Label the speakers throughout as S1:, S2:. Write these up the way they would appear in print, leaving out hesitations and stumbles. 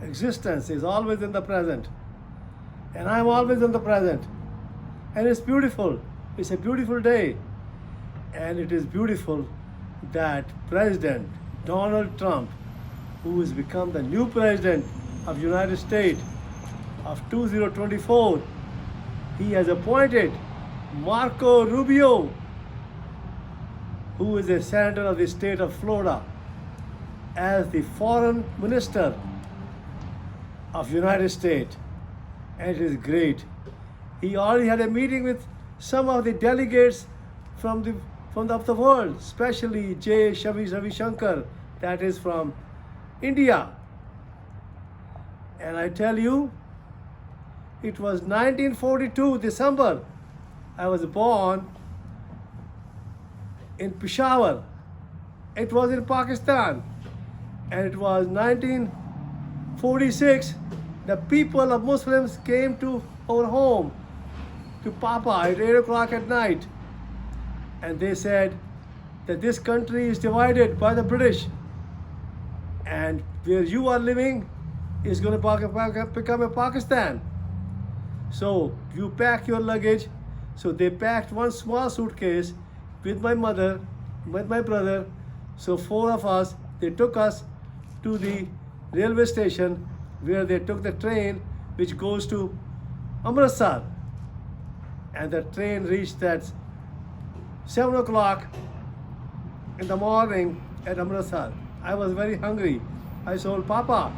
S1: Existence is always in the present. And I'm always in the present. And it's beautiful. It's a beautiful day. And it is beautiful that President Donald Trump, who has become the new president of United States of 2024, he has appointed Marco Rubio, who is a senator of the state of Florida, as the foreign minister of United States. And it is great. He already had a meeting with some of the delegates from the world, especially J. Ravi Shankar, that is from India. And I tell you, it was 1942, December. I was born in Peshawar. It was in Pakistan. And it was 1946, the people of Muslims came to our home, to Papa at 8 o'clock at night. And they said that this country is divided by the British. And where you are living is going to become a Pakistan. So you pack your luggage. So they packed one small suitcase with my mother, with my brother. So 4 of us, they took us to the railway station where they took the train which goes to Amritsar. And the train reached at 7 o'clock in the morning at Amritsar. I was very hungry. I told Papa,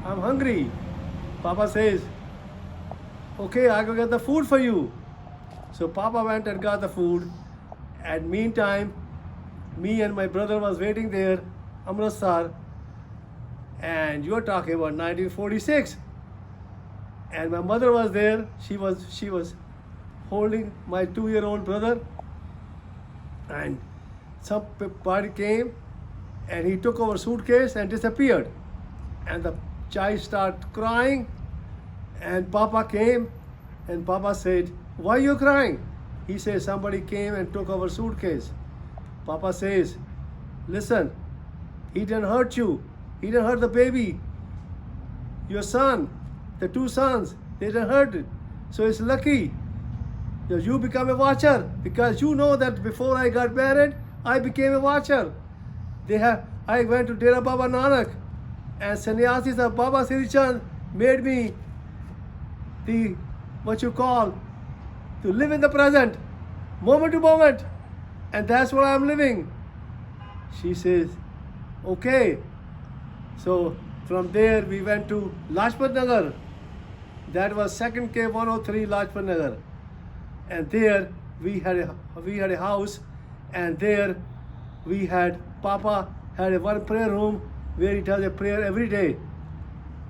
S1: I'm hungry. Papa says, okay, I'll go get the food for you. So Papa went and got the food. And meantime, me and my brother was waiting there, Amritsar. And you're talking about 1946. And my mother was there. She was holding my 2-year-old brother. And somebody came and he took our suitcase and disappeared. And the child started crying. And Papa came and Papa said, why are you crying? He says, somebody came and took our suitcase. Papa says, listen, he didn't hurt you. He didn't hurt the baby. Your son, the 2 sons, they didn't hurt it. So it's lucky that you become a watcher, because you know that before I got married, I became a watcher. I went to Dera Baba Nanak, and sannyasis of Baba Sri Chand made me to live in the present, moment to moment. And that's what I'm living. She says, okay. So from there we went to Lajpat Nagar. That was 2nd K 103 Lajpat Nagar. And there we had a house, and there Papa had a one prayer room where he does a prayer every day.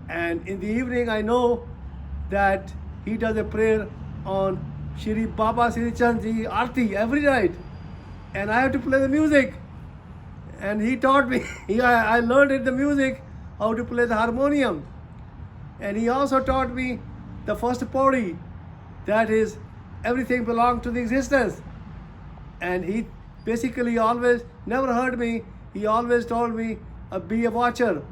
S1: And in the evening I know that he does a prayer on Shri Baba Sri Chand Ji Aarti every night. And I have to play the music. And he taught me, I learned the music, how to play the harmonium. And he also taught me the first pauri, that is, everything belongs to the existence. And he basically always never heard me. He always told me, be a watcher.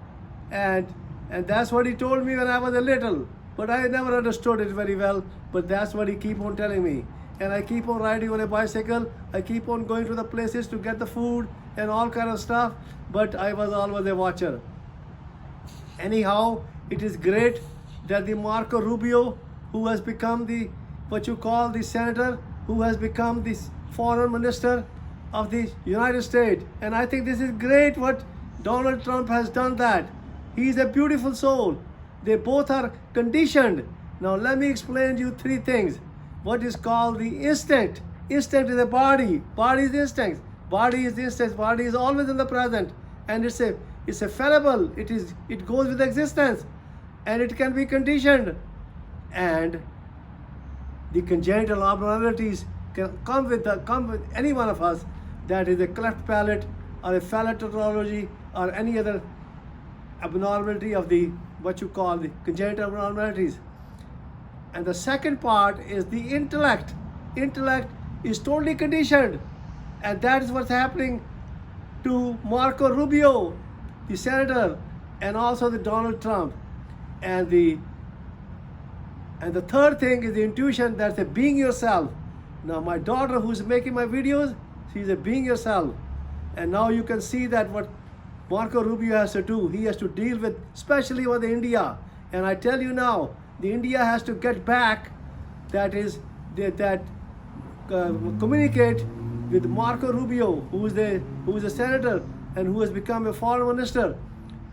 S1: And that's what he told me when I was a little. But I never understood it very well. But that's what he keep on telling me. And I keep on riding on a bicycle. I keep on going to the places to get the food and all kind of stuff. But I was always a watcher. Anyhow, it is great that the Marco Rubio, who has become the senator, who has become the foreign minister of the United States. And I think this is great what Donald Trump has done that. He is a beautiful soul. They both are conditioned. Now let me explain to you 3 things. What is called the instinct. Instinct is the body. Body is instinct. Body is instinct. Body is always in the present. And it's a fallible. It goes with existence. And it can be conditioned. And the congenital abnormalities can come with any one of us. That is a cleft palate or a phallatology or any other abnormality of the congenital abnormalities. And the second part is the intellect. Intellect is totally conditioned. And that is what's happening to Marco Rubio, the senator, and also the Donald Trump. And the third thing is the intuition, that's a being yourself. Now my daughter who's making my videos, she's a being yourself. And now you can see that what Marco Rubio has to do. He has to deal with, especially with India. And I tell you now, the India has to get back, communicate with Marco Rubio, who is a senator and who has become a foreign minister.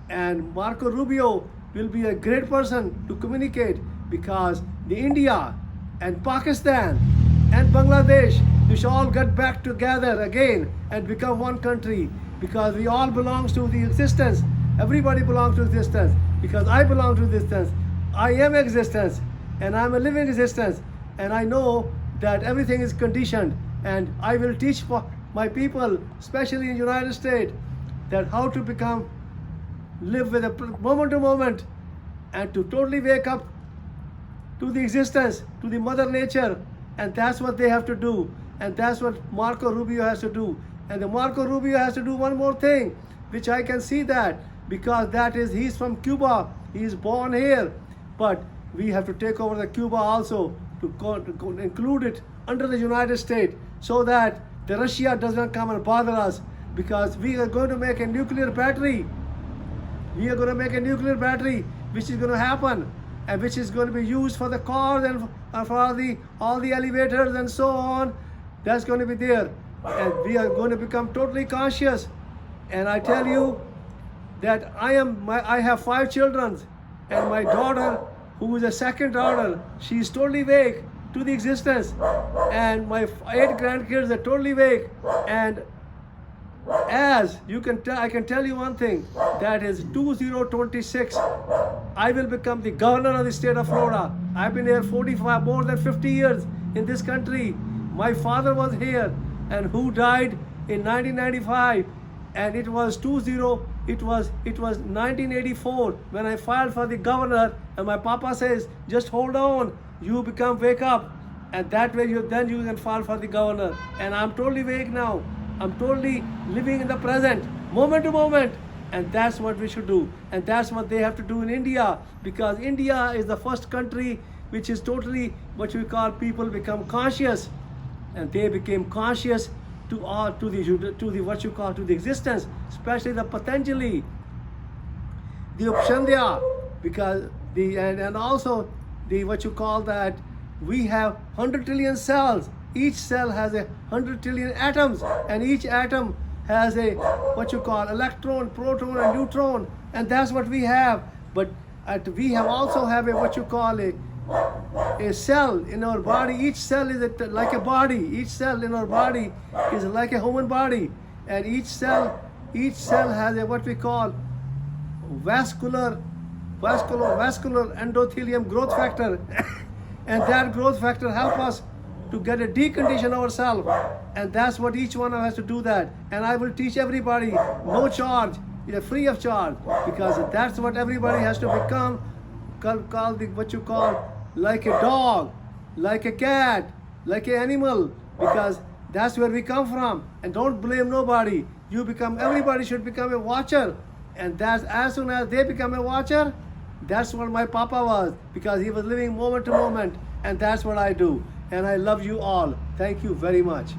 S1: And Marco Rubio will be a great person to communicate, because the India and Pakistan and Bangladesh, we should all get back together again and become one country, because we all belong to the existence. Everybody belongs to existence, because I belong to existence. I am existence, and I'm a living existence, and I know that everything is conditioned, and I will teach my people, especially in the United States, that how to live with a moment to moment, and to totally wake up to the existence, to the mother nature. And that's what they have to do, and that's what Marco Rubio has to do. And the Marco Rubio has to do one more thing, which I can see that, because he's from Cuba, he's born here, but we have to take over the Cuba also, to include it under the United States, so that the Russia does not come and bother us, because we are going to make a nuclear battery. We are going to make a nuclear battery, which is going to happen, and which is going to be used for the cars and for all the elevators and so on. That's going to be there, and we are going to become totally conscious. And I tell you that I have 5 children, and my daughter, who is a second daughter, she is totally awake to the existence, and my 8 grandkids are totally awake. And as you can tell, I can tell you one thing, that is 2026, I will become the governor of the state of Florida. I've been here more than 50 years in this country. My father was here, and who died in 1995, and it was 1984 when I filed for the governor, and my papa says, just hold on, you wake up, and that way then you can file for the governor. And I'm totally awake now. I'm totally living in the present, moment to moment. And that's what we should do. And that's what they have to do in India, because India is the first country which is totally what we call people become conscious. And they became conscious to the existence, especially the Patanjali, the Upshandya, because and also what you call that, we have 100 trillion cells. Each cell has 100 trillion atoms, and each atom has what you call electron, proton, and neutron, and that's what we have. But we also have what you call a cell in our body. Each cell is like a body. Each cell in our body is like a human body, and each cell has what we call vascular endothelium growth factor, and that growth factor helps us to get a decondition ourselves, and that's what each one of us has to do that. And I will teach everybody, no charge, free of charge, because that's what everybody has to become, what you call like a dog, like a cat, like an animal, because that's where we come from. And don't blame nobody. Everybody should become a watcher, and that's as soon as they become a watcher, that's what my papa was, because he was living moment to moment, and that's what I do. And I love you all. Thank you very much.